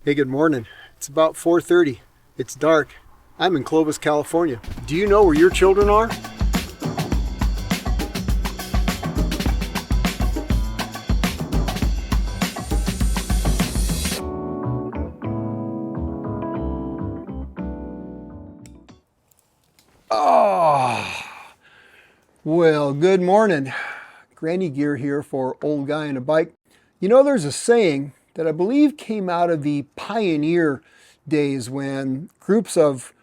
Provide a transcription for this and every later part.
Hey, good morning. It's about 4:30. It's dark. I'm in Clovis, California. Do you know where your children are? Oh, well, good morning. Granny gear here for Old Guy on a Bike. You know, there's a saying that I believe came out of the pioneer days when groups of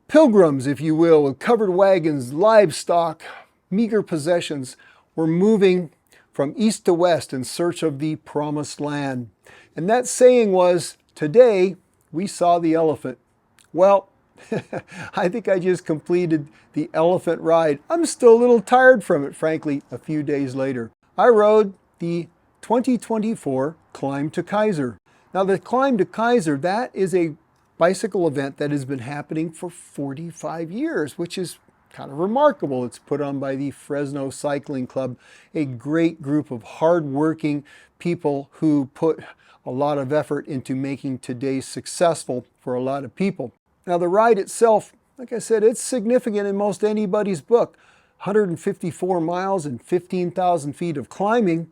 pilgrims, if you will, with covered wagons, livestock, meager possessions, were moving from east to west in search of the promised land. And that saying was, today we saw the elephant. Well, I think I just completed the elephant ride. I'm still a little tired from it, frankly, a few days later. I rode the 2024 Climb to Kaiser. Now, the Climb to Kaiser, that is a bicycle event that has been happening for 45 years, which is kind of remarkable. It's put on by the Fresno Cycling Club, a great group of hardworking people who put a lot of effort into making today successful for a lot of people. Now, the ride itself, like I said, it's significant in most anybody's book. 154 miles and 15,000 feet of climbing,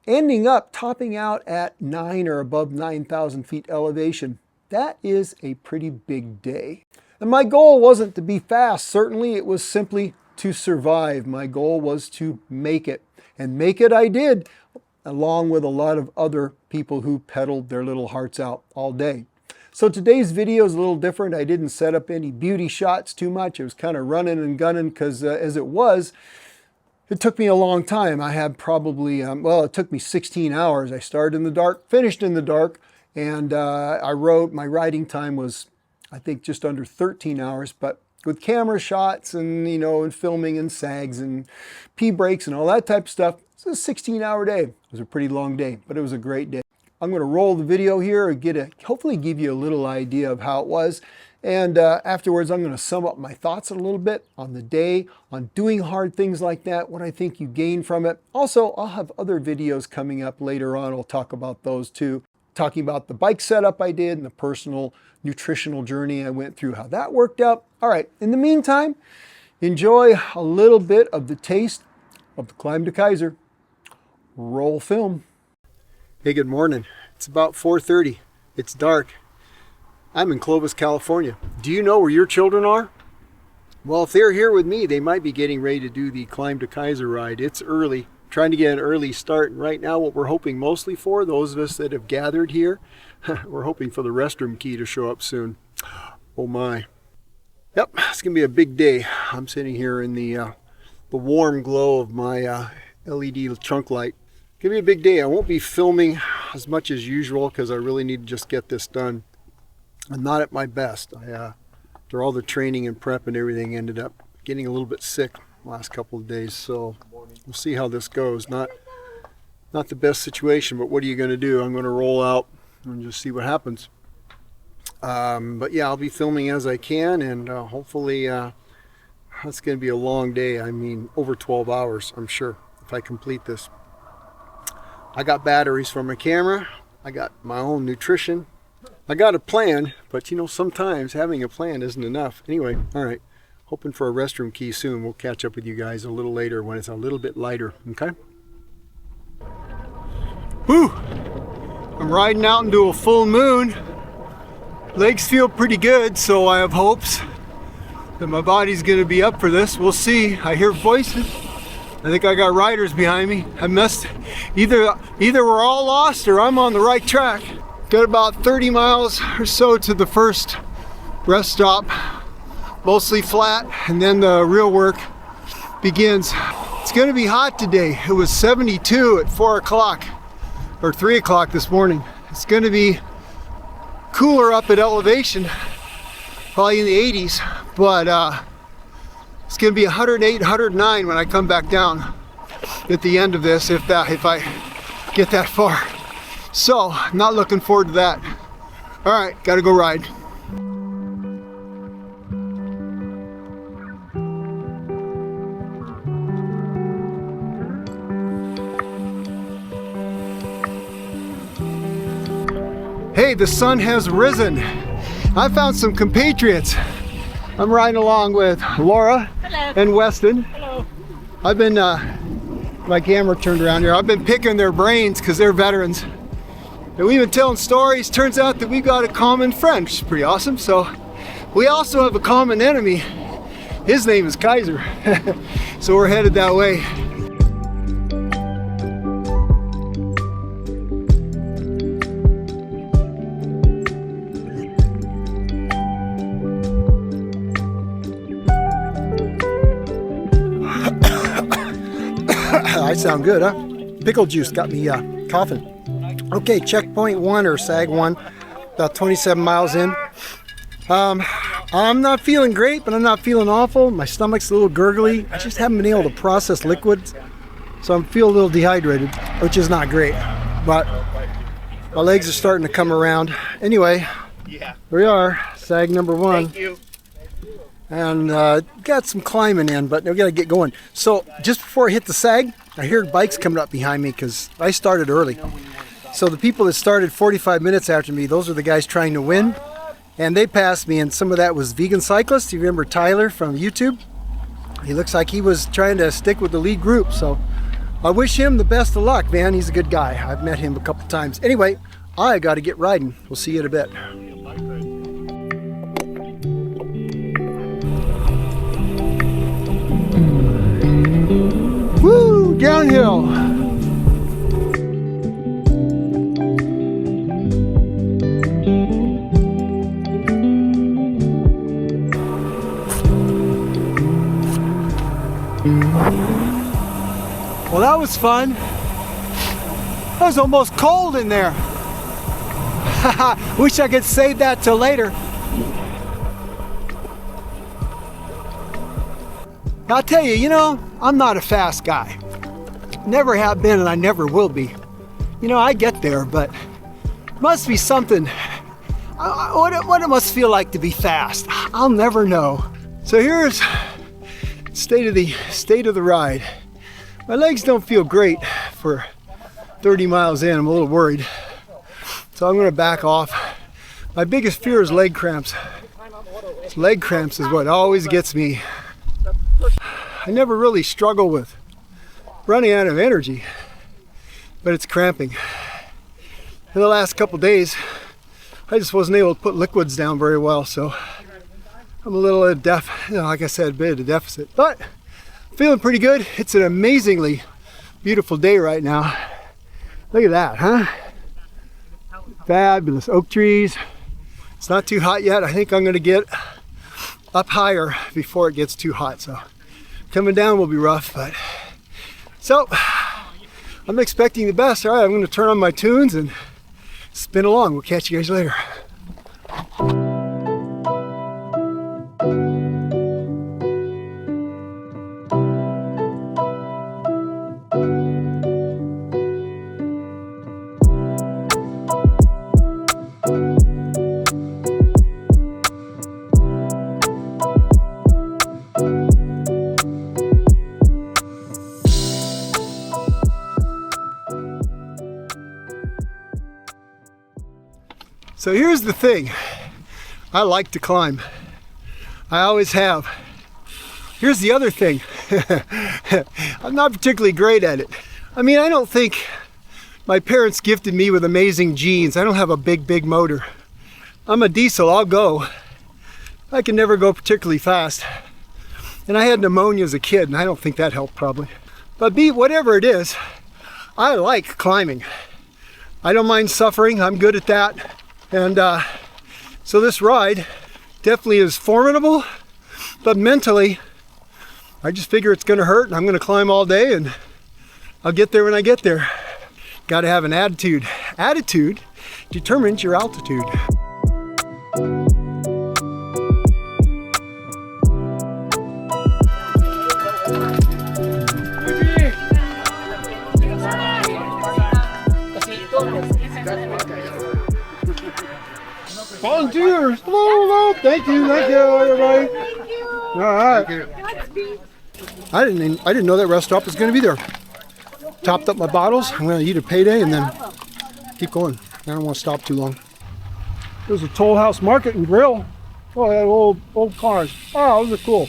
ending up topping out at 9 or above 9,000 feet elevation. That is a pretty big day. And my goal wasn't to be fast. Certainly, it was simply to survive. My goal was to make it. And make it I did, along with a lot of other people who pedaled their little hearts out all day. So today's video is a little different. I didn't set up any beauty shots too much. It was kind of running and gunning because as it was, it took me a long time. I had probably, it took me 16 hours. I started in the dark, finished in the dark, and my riding time was, I think, just under 13 hours, but with camera shots and, and filming and sags and pee breaks and all that type of stuff, it's a 16-hour day. It was a pretty long day, but it was a great day. I'm going to roll the video here and hopefully give you a little idea of how it was. And afterwards, I'm going to sum up my thoughts a little bit on the day, on doing hard things like that, what I think you gain from it. Also, I'll have other videos coming up later on. I'll talk about those too. Talking about the bike setup I did and the personal nutritional journey I went through, how that worked out. All right, in the meantime, enjoy a little bit of the taste of the Climb to Kaiser. Roll film. Hey, good morning. It's about 4:30. It's dark. I'm in Clovis, California. Do you know where your children are? Well, if they're here with me, they might be getting ready to do the Climb to Kaiser ride. It's early, trying to get an early start. And right now, what we're hoping mostly for, those of us that have gathered here, we're hoping for the restroom key to show up soon. Oh my. Yep, it's going to be a big day. I'm sitting here in the warm glow of my LED trunk light. It's going to be a big day. I won't be filming as much as usual because I really need to just get this done. I'm not at my best. After all the training and prep and everything, ended up getting a little bit sick the last couple of days. So we'll see how this goes. Not the best situation, but what are you going to do? I'm going to roll out and just see what happens. But yeah, I'll be filming as I can, and hopefully it's going to be a long day. I mean, over 12 hours, I'm sure, if I complete this. I got batteries for my camera. I got my own nutrition. I got a plan, but sometimes having a plan isn't enough. Anyway, all right. Hoping for a restroom key soon. We'll catch up with you guys a little later when it's a little bit lighter, okay? Whew! I'm riding out into a full moon. Legs feel pretty good, so I have hopes that my body's gonna be up for this. We'll see. I hear voices. I think I got riders behind me. I must, either we're all lost or I'm on the right track. Got about 30 miles or so to the first rest stop, mostly flat, and then the real work begins. It's gonna be hot today. It was 72 at 4 o'clock or 3 o'clock this morning. It's gonna be cooler up at elevation, probably in the 80s, but it's gonna be 108, 109 when I come back down at the end of this, if I get that far. So, not looking forward to that. All right, gotta go ride. Hey, the sun has risen. I found some compatriots. I'm riding along with Laura. Hello. And Weston. Hello. I've been, my camera turned around here. I've been picking their brains because they're veterans. And we've been telling stories. Turns out that we've got a common friend, which is pretty awesome. So we also have a common enemy. His name is Kaiser. So we're headed that way. I sound good, huh? Pickle juice got me coughing. Okay, checkpoint 1 or SAG 1, about 27 miles in. I'm not feeling great, but I'm not feeling awful. My stomach's a little gurgly. I just haven't been able to process liquids, so I feel a little dehydrated, which is not great. But my legs are starting to come around. Anyway, here we are, SAG number 1. Thank you. And got some climbing in, but we got to get going. So just before I hit the SAG, I hear bikes coming up behind me because I started early. So the people that started 45 minutes after me, those are the guys trying to win. And they passed me, and some of that was vegan cyclists. You remember Tyler from YouTube? He looks like he was trying to stick with the lead group. So I wish him the best of luck, man. He's a good guy. I've met him a couple times. Anyway, I got to get riding. We'll see you in a bit. Woo, downhill. Well, that was fun. It was almost cold in there. Wish I could save that till later. I'll tell you, I'm not a fast guy. Never have been, and I never will be. I get there, but must be something. What it must feel like to be fast. I'll never know. So here's state of the ride. My legs don't feel great for 30 miles in. I'm a little worried. So I'm going to back off. My biggest fear is leg cramps. Leg cramps is what always gets me. I never really struggle with running out of energy, but it's cramping. In the last couple days, I just wasn't able to put liquids down very well, so I'm a little like I said, a bit of a deficit, but feeling pretty good. It's an amazingly beautiful day right now. Look at that, huh? Fabulous oak trees. It's not too hot yet. I think I'm going to get up higher before it gets too hot, so coming down will be rough, but so I'm expecting the best. All right, I'm going to turn on my tunes and spin along. We'll catch you guys later. So here's the thing, I like to climb. I always have. Here's the other thing, I'm not particularly great at it. I mean, I don't think my parents gifted me with amazing genes. I don't have a big motor. I'm a diesel, I'll go. I can never go particularly fast. And I had pneumonia as a kid, and I don't think that helped probably. But whatever it is, I like climbing. I don't mind suffering, I'm good at that. And so this ride definitely is formidable, but mentally, I just figure it's gonna hurt and I'm gonna climb all day and I'll get there when I get there. Gotta have an attitude. Attitude determines your altitude. Volunteers! Hello! Thank you, everybody. All right. I didn't know that rest stop was going to be there. Topped up my bottles. I'm going to eat a payday and then keep going. I don't want to stop too long. There's a Toll House Market and Grill. Oh, they have old cars. Oh, those are cool.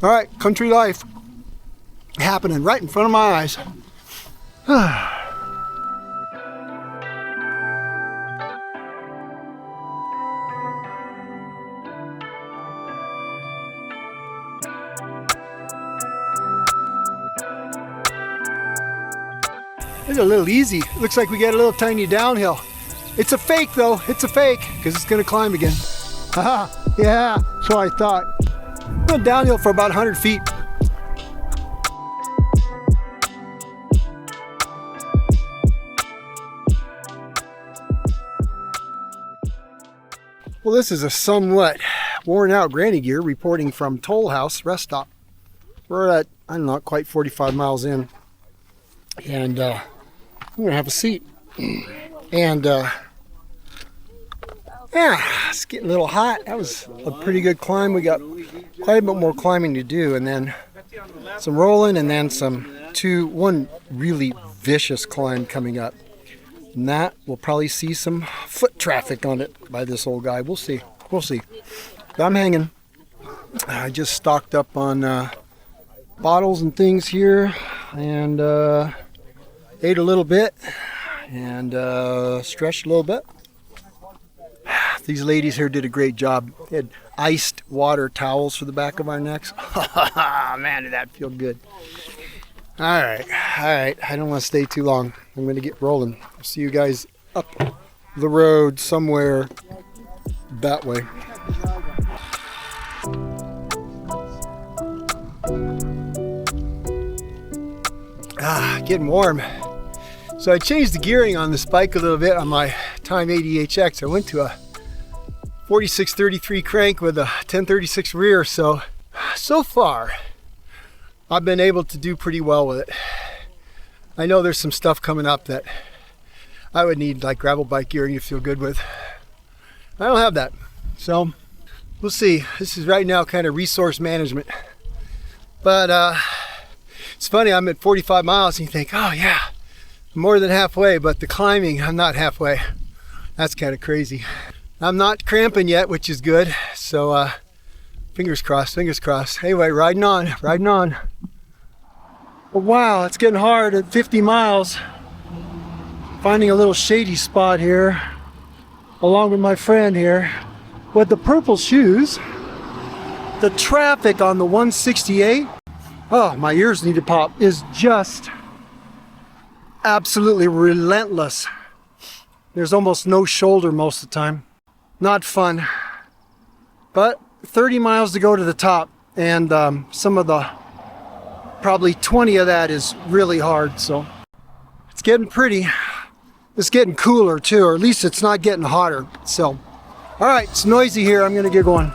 All right, country life happening right in front of my eyes. It's a little easy. Looks like we got a little tiny downhill. It's a fake though. It's a fake because it's going to climb again. Haha, yeah, so I thought. Went downhill for about 100 feet. Well, this is a somewhat worn out Granny Gear reporting from Toll House Rest Stop. We're at, I don't know, quite 45 miles in. And I'm gonna have a seat. And yeah, it's getting a little hot. That was a pretty good climb. We got quite a bit more climbing to do, and then some rolling, and then one really vicious climb coming up. And that we'll probably see some foot traffic on it by this old guy. We'll see. We'll see. But I'm hanging. I just stocked up on bottles and things here, and ate a little bit, and stretched a little bit. These ladies here did a great job. They had iced water towels for the back of our necks. Man, did that feel good. All right. I don't want to stay too long. I'm going to get rolling. I'll see you guys up the road somewhere that way. Getting warm. So I changed the gearing on this bike a little bit on my Time 80HX. I went to a 4633 crank with a 1036 rear. So far, I've been able to do pretty well with it. I know there's some stuff coming up that I would need, like gravel bike gearing to feel good with. I don't have that. So we'll see. This is right now kind of resource management. But it's funny, I'm at 45 miles and you think, oh yeah, I'm more than halfway, but the climbing, I'm not halfway. That's kind of crazy. I'm not cramping yet, which is good. So fingers crossed, fingers crossed. Anyway, riding on. But wow, it's getting hard at 50 miles. Finding a little shady spot here, along with my friend here, with the purple shoes. The traffic on the 168, oh, my ears need to pop, is just absolutely relentless. There's almost no shoulder most of the time. Not fun. But 30 miles to go to the top, and probably 20 of that is really hard, so it's getting pretty. It's getting cooler too, or at least it's not getting hotter. So, all right, it's noisy here. I'm gonna get going.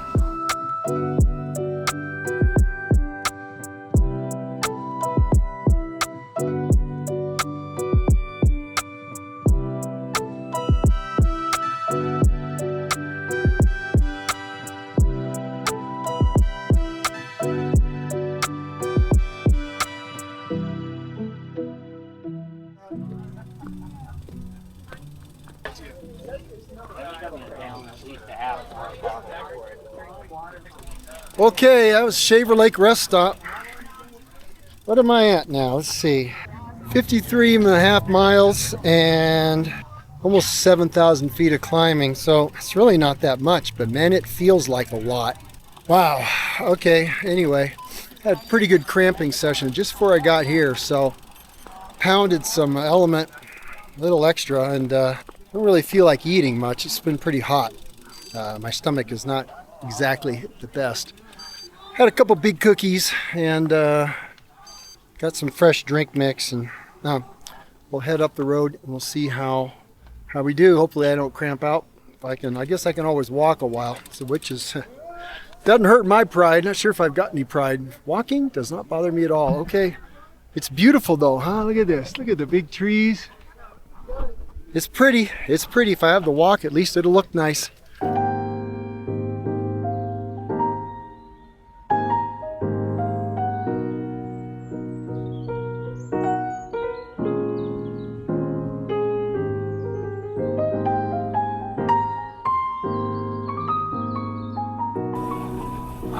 Okay, that was Shaver Lake Rest Stop. What am I at now? Let's see. 53.5 miles and almost 7,000 feet of climbing. So it's really not that much, but man, it feels like a lot. Wow. Okay, anyway, had a pretty good cramping session just before I got here. So pounded some Element, a little extra, and don't really feel like eating much. It's been pretty hot. My stomach is not exactly the best. Had a couple big cookies and got some fresh drink mix, and we'll head up the road and we'll see how we do. Hopefully I don't cramp out. If I can, I guess I can always walk a while, so which is doesn't hurt my pride. Not sure if I've got any pride. Walking does not bother me at all. Okay, it's beautiful though, huh? Look at this. Look at the big trees. It's pretty. It's pretty. If I have to walk, at least it'll look nice.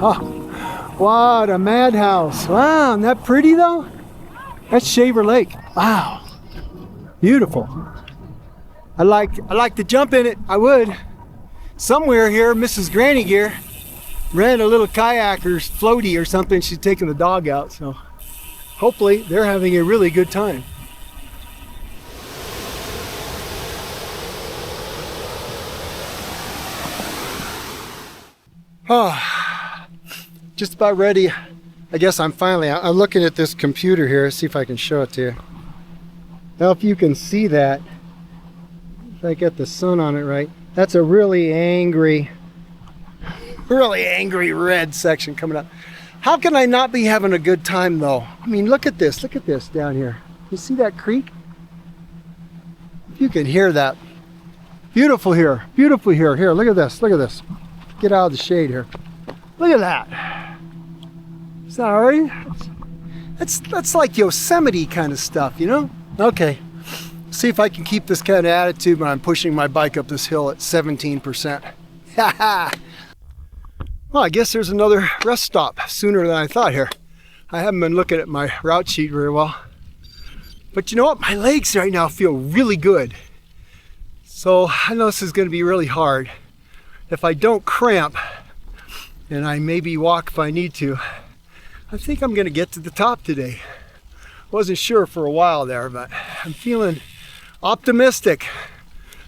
Oh, what a madhouse. Wow, isn't that pretty though? That's Shaver Lake. Wow, beautiful. I'd like to jump in it. I would. Somewhere here, Mrs. Granny Gear ran a little kayak or floaty or something. She's taking the dog out, so hopefully they're having a really good time. Oh, just about ready. I guess I'm looking at this computer here. See if I can show it to you. Now, if you can see that, if I get the sun on it right, that's a really angry red section coming up. How can I not be having a good time though? I mean, look at this down here. You see that creek? You can hear that. Beautiful here. Here, look at this. Get out of the shade here. Look at that. Is that all right? That's like Yosemite kind of stuff, you know? Okay. See if I can keep this kind of attitude when I'm pushing my bike up this hill at 17%. Well, I guess there's another rest stop sooner than I thought here. I haven't been looking at my route sheet very well. But you know what? My legs right now feel really good. So I know this is going to be really hard. If I don't cramp, and I maybe walk if I need to, I think I'm going to get to the top today. Wasn't sure for a while there, but I'm feeling optimistic.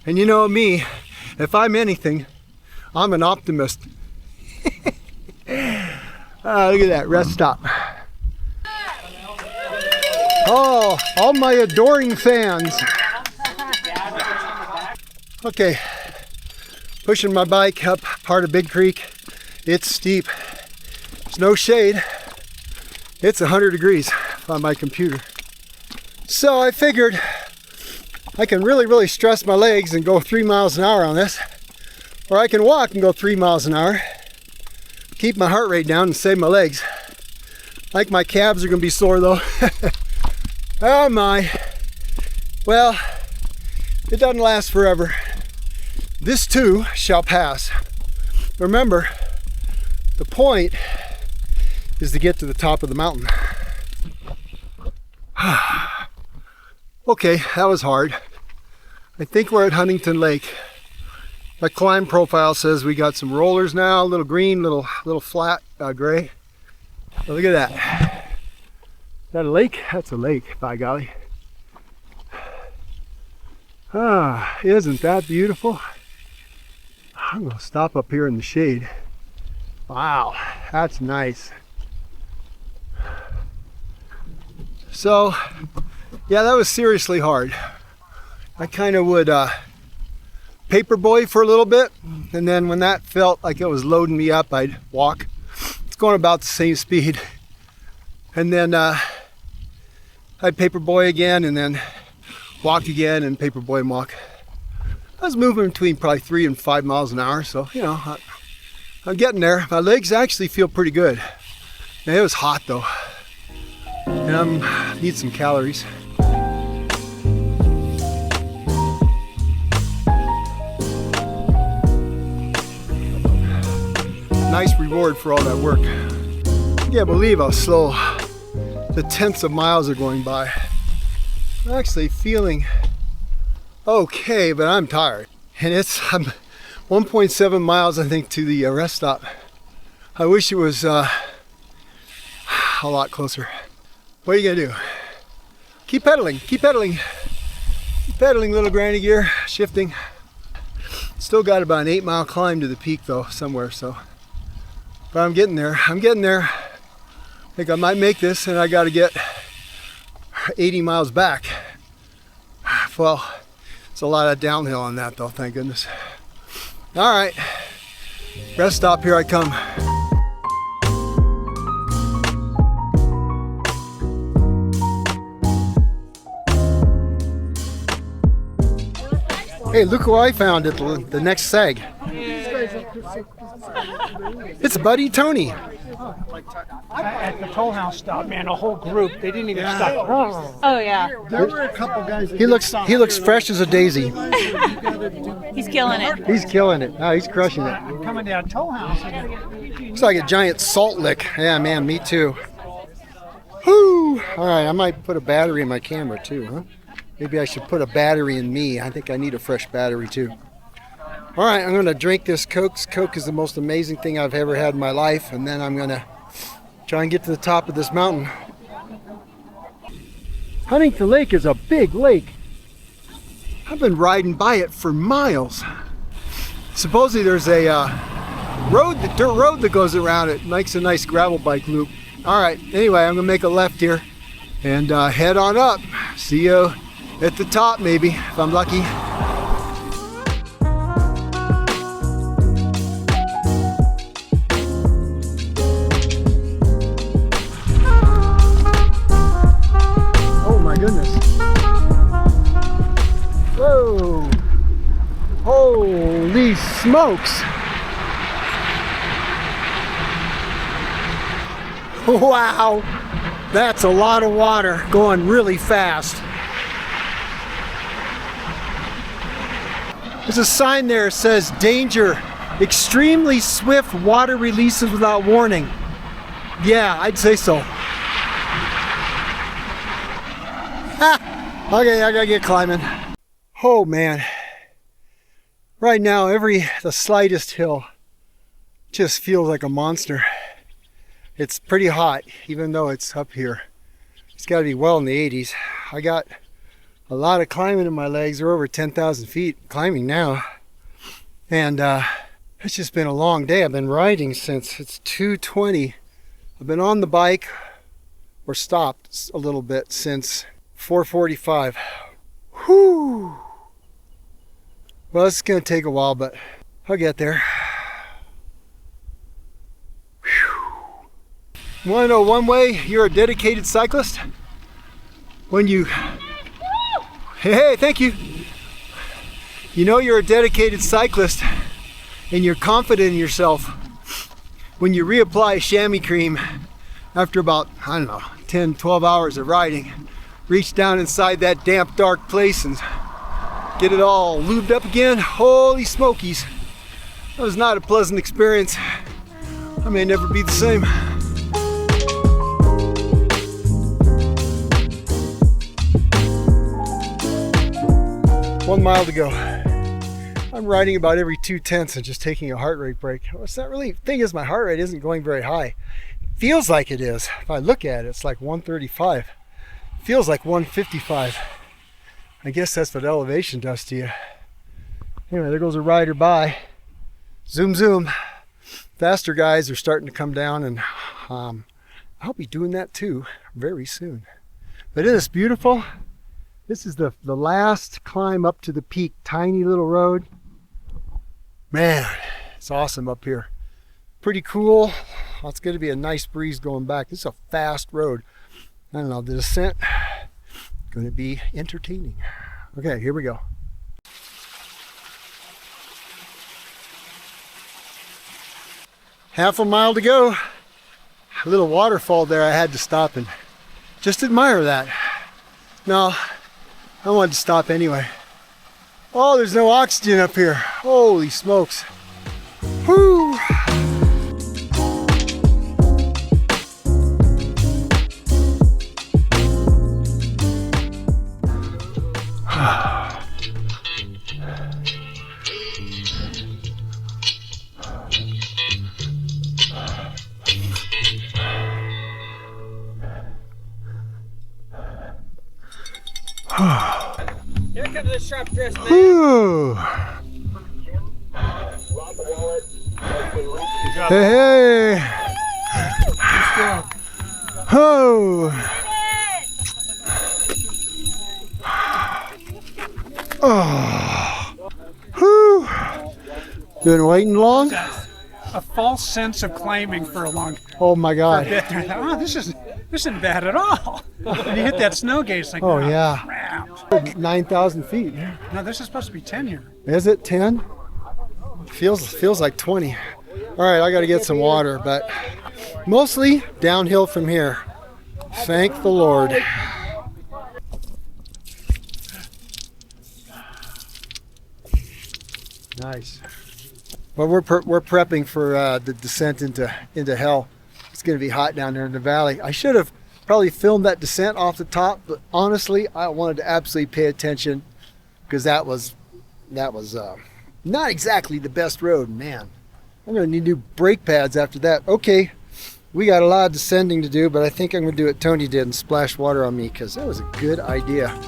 And you know me, if I'm anything, I'm an optimist. Look at that rest stop. Oh, all my adoring fans. Okay, pushing my bike up part of Big Creek. It's steep. There's no shade. It's 100 degrees on my computer. So I figured I can really stress my legs and go 3 miles an hour on this. Or I can walk and go 3 miles an hour. Keep my heart rate down and save my legs. Like my calves are gonna be sore though. Oh my. Well, it doesn't last forever. This too shall pass. Remember, the point is to get to the top of the mountain. Okay, that was hard. I think we're at Huntington Lake. My climb profile says we got some rollers now, a little green, little flat gray. Oh, look at that. Is that a lake? That's a lake, by golly. Ah, isn't that beautiful? I'm gonna stop up here in the shade. Wow, that's nice. So, yeah, that was seriously hard. I kind of would paperboy for a little bit, and then when that felt like it was loading me up, I'd walk. It's going about the same speed. And then I'd paperboy again, and then walk again, and paperboy and walk. I was moving between probably 3 and 5 miles an hour, so you know, I'm getting there. My legs actually feel pretty good. Man, it was hot though, and I need some calories. Nice reward for all that work. I can't believe how slow the tenths of miles are going by. I'm actually feeling okay, but I'm tired. And I'm 1.7 miles, I think, to the rest stop. I wish it was a lot closer. What are you gonna do? Keep pedaling, keep pedaling. Keep pedaling, little granny gear, shifting. Still got about an 8-mile climb to the peak though, somewhere, so. But I'm getting there, I think I might make this, and I gotta get 80 miles back. Well, it's a lot of downhill on that though, thank goodness. All right, rest stop, here I come. Hey, look who I found at the next sag. It's Buddy Tony. At the toll house stop, man, a whole group. They didn't even stop. Oh yeah, There were a couple guys. He looks fresh as a daisy. he's killing it. He's killing it. Oh, he's crushing it. I'm coming down toll house. Looks like a giant salt lick. Yeah, man, me too. Whoo! All right, I might put a battery in my camera too, huh? Maybe I should put a battery in me. I think I need a fresh battery too. All right, I'm gonna drink this Coke. Coke is the most amazing thing I've ever had in my life, and then I'm gonna try and get to the top of this mountain. Huntington Lake is a big lake. I've been riding by it for miles. Supposedly there's a dirt road that goes around it. Makes a nice gravel bike loop. All right, anyway, I'm gonna make a left here and head on up. See you at the top maybe, if I'm lucky. Oh my goodness. Whoa. Holy smokes. Wow, that's a lot of water going really fast. There's a sign there that says danger, extremely swift water releases without warning. Yeah, I'd say so. Okay, I gotta get climbing. Oh man, right now the slightest hill just feels like a monster. It's pretty hot, even though it's up here. It's got to be well in the 80s. I got a lot of climbing in my legs. They're over 10,000 feet climbing now. And it's just been a long day. I've been riding since it's 2:20. I've been on the bike, or stopped a little bit, since 4:45. Whew. Well, it's going to take a while, but I'll get there. You want to know one way you're a dedicated cyclist? When you... Hey, thank you. You know you're a dedicated cyclist and you're confident in yourself when you reapply chamois cream after about, I don't know, 10, 12 hours of riding. Reach down inside that damp, dark place and get it all lubed up again. Holy smokies. That was not a pleasant experience. I may never be the same. 1 mile to go. I'm riding about every 2/10 and just taking a heart rate break. Well, it's not really, the thing is my heart rate isn't going very high. It feels like it is. If I look at it, it's like 135. It feels like 155. I guess that's what elevation does to you. Anyway, there goes a rider by. Zoom, zoom. Faster guys are starting to come down, and I'll be doing that too very soon. But isn't this beautiful? This is the last climb up to the peak. Tiny little road. Man, it's awesome up here. Pretty cool. Well, it's going to be a nice breeze going back. This is a fast road. I don't know, the descent going to be entertaining. Okay, here we go. Half a mile to go. A little waterfall there. I had to stop and just admire that. No, I wanted to stop anyway. Oh, there's no oxygen up here. Holy smokes. Whoo! Here comes the sharp dressed man. Whew. Hey, hey. Oh. Oh. Whew. Been waiting long? A false sense of climbing for a long Oh my God. Oh, this isn't bad at all. And you hit that snow gauge, it's like, Oh yeah. crap. 9,000 feet. No, this is supposed to be 10 here. Is it 10? Feels like 20. All right, I got to get some water, but Mostly downhill from here. Thank the Lord. Nice. Well, we're prepping for the descent into hell. It's going to be hot down there in the valley. I should have probably filmed that descent off the top, but honestly, I wanted to absolutely pay attention because that was not exactly the best road, man. I'm going to need new brake pads after that. Okay, we got a lot of descending to do, but I think I'm going to do what Tony did and splash water on me because that was a good idea.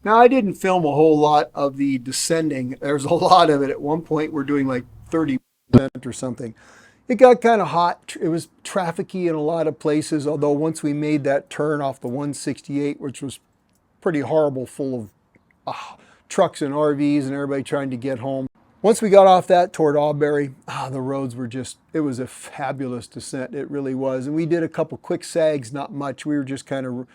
Now, I didn't film a whole lot of the descending. There's a lot of it. At one point, we're doing like 30% or something. It got kind of hot. It was trafficy in a lot of places, although once we made that turn off the 168, which was pretty horrible, full of trucks and RVs and everybody trying to get home. Once we got off that toward Auberry, the roads were just, it was a fabulous descent. It really was. And we did a couple quick sags, not much. We were just kind of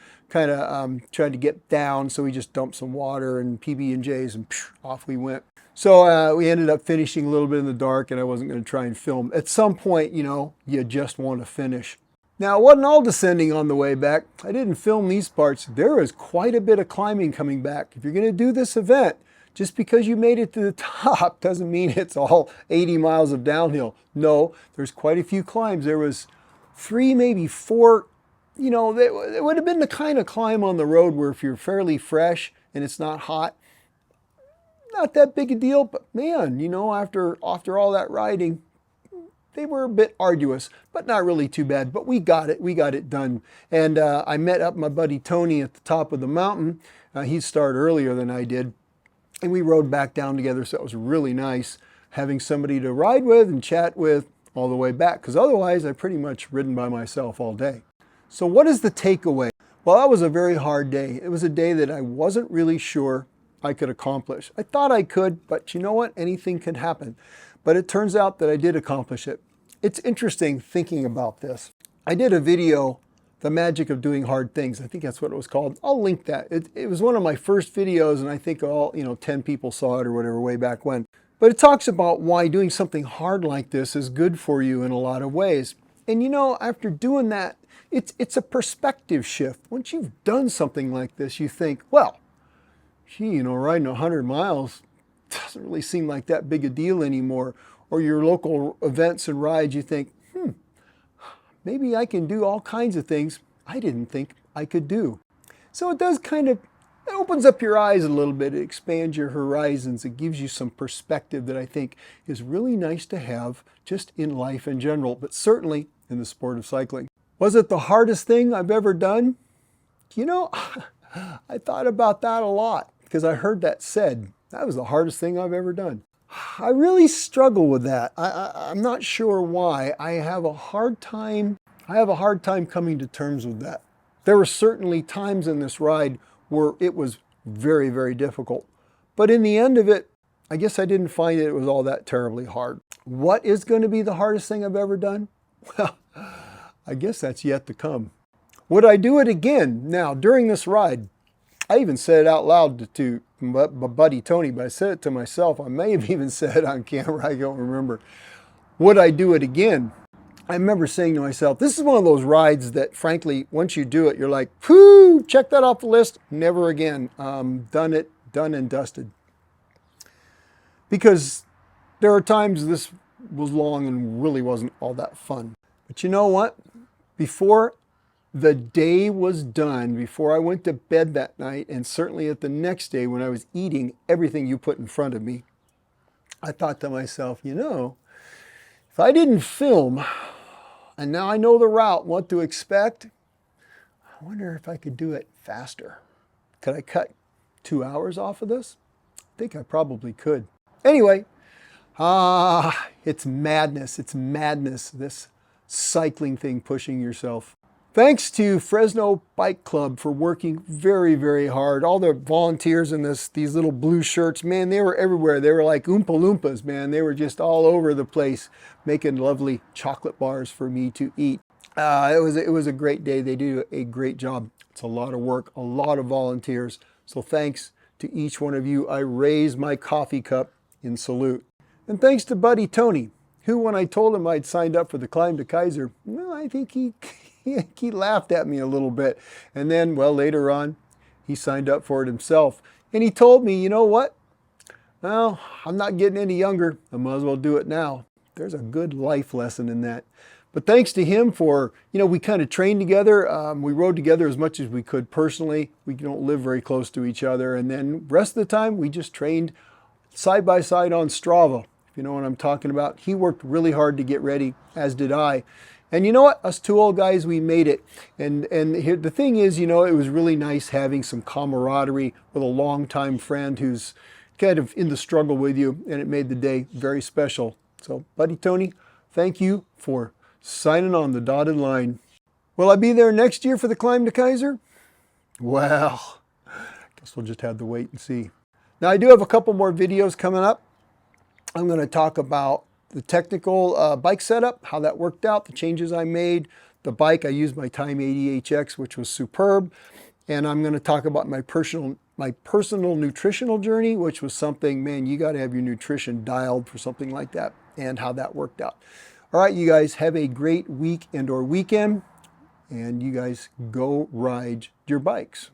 trying to get down. So we just dumped some water and PB&Js and off we went. So we ended up finishing a little bit in the dark, and I wasn't going to try and film. At some point, you know, you just want to finish. Now, it wasn't all descending on the way back. I didn't film these parts. There is quite a bit of climbing coming back. If you're going to do this event, just because you made it to the top doesn't mean it's all 80 miles of downhill. No, there's quite a few climbs. There was 3, maybe 4, you know, it would have been the kind of climb on the road where if you're fairly fresh and it's not hot, not that big a deal, but man, you know, after all that riding, they were a bit arduous, but not really too bad. But we got it done. And I met up my buddy Tony at the top of the mountain. He started earlier than I did. And we rode back down together, so it was really nice having somebody to ride with and chat with all the way back, because otherwise I've pretty much ridden by myself all day. So what is the takeaway? Well, that was a very hard day. It was a day that I wasn't really sure I could accomplish. I thought I could, but you know what? Anything could happen. But it turns out that I did accomplish it. It's interesting thinking about this. I did a video, The Magic of Doing Hard Things. I think that's what it was called. I'll link that. It was one of my first videos, and I think 10 people saw it or whatever way back when. But it talks about why doing something hard like this is good for you in a lot of ways. And you know, after doing that, it's a perspective shift. Once you've done something like this, you think, well, gee, you know, riding 100 miles doesn't really seem like that big a deal anymore. Or your local events and rides, you think, maybe I can do all kinds of things I didn't think I could do. So it does it opens up your eyes a little bit. It expands your horizons. It gives you some perspective that I think is really nice to have just in life in general, but certainly in the sport of cycling. Was it the hardest thing I've ever done? You know, I thought about that a lot because I heard that said. That was the hardest thing I've ever done. I really struggle with that. I'm not sure why. I have a hard time coming to terms with that. There were certainly times in this ride where it was very, very difficult. But in the end of it, I guess I didn't find it was all that terribly hard. What is going to be the hardest thing I've ever done? Well, I guess that's yet to come. Would I do it again? Now, during this ride, I even said it out loud to my buddy Tony, but I said it to myself. I may have even said it on camera. I don't remember. Would I do it again? I remember saying to myself, this is one of those rides that, frankly, once you do it, you're like, whoo, check that off the list. Never again. Done it, done and dusted. Because there are times was long and really wasn't all that fun. But you know what? Before the day was done, before I went to bed that night, and certainly at the next day when I was eating everything you put in front of me, I thought to myself, you know, if I didn't film, and now I know the route, what to expect, I wonder if I could do it faster. Could I cut 2 hours off of this? I think I probably could. Anyway, it's madness. It's madness, this cycling thing, pushing yourself. Thanks to Fresno Bike Club for working very, very hard. All the volunteers in these little blue shirts, man, they were everywhere. They were like Oompa Loompas, man. They were just all over the place, making lovely chocolate bars for me to eat. It was a great day. They do a great job. It's a lot of work, a lot of volunteers. So thanks to each one of you. I raise my coffee cup in salute. And thanks to Buddy Tony, who, when I told him I'd signed up for the Climb to Kaiser, well, I think he laughed at me a little bit. And then, well, later on, he signed up for it himself. And he told me, you know what? Well, I'm not getting any younger. I might as well do it now. There's a good life lesson in that. But thanks to him for, we kind of trained together. We rode together as much as we could personally. We don't live very close to each other. And then the rest of the time, we just trained side by side on Strava. If you know what I'm talking about. He worked really hard to get ready, as did I. And you know what? Us two old guys, we made it. And here, the thing is, it was really nice having some camaraderie with a longtime friend who's kind of in the struggle with you, and it made the day very special. So, Buddy Tony, thank you for signing on the dotted line. Will I be there next year for the Climb to Kaiser? Well, I guess we'll just have to wait and see. Now, I do have a couple more videos coming up. I'm going to talk about the technical bike setup, how that worked out, the changes I made. The bike, I used my Time 80HX, which was superb. And I'm going to talk about my personal nutritional journey, which was something, man, you got to have your nutrition dialed for something like that, and how that worked out. All right, you guys have a great week and or weekend, and you guys go ride your bikes.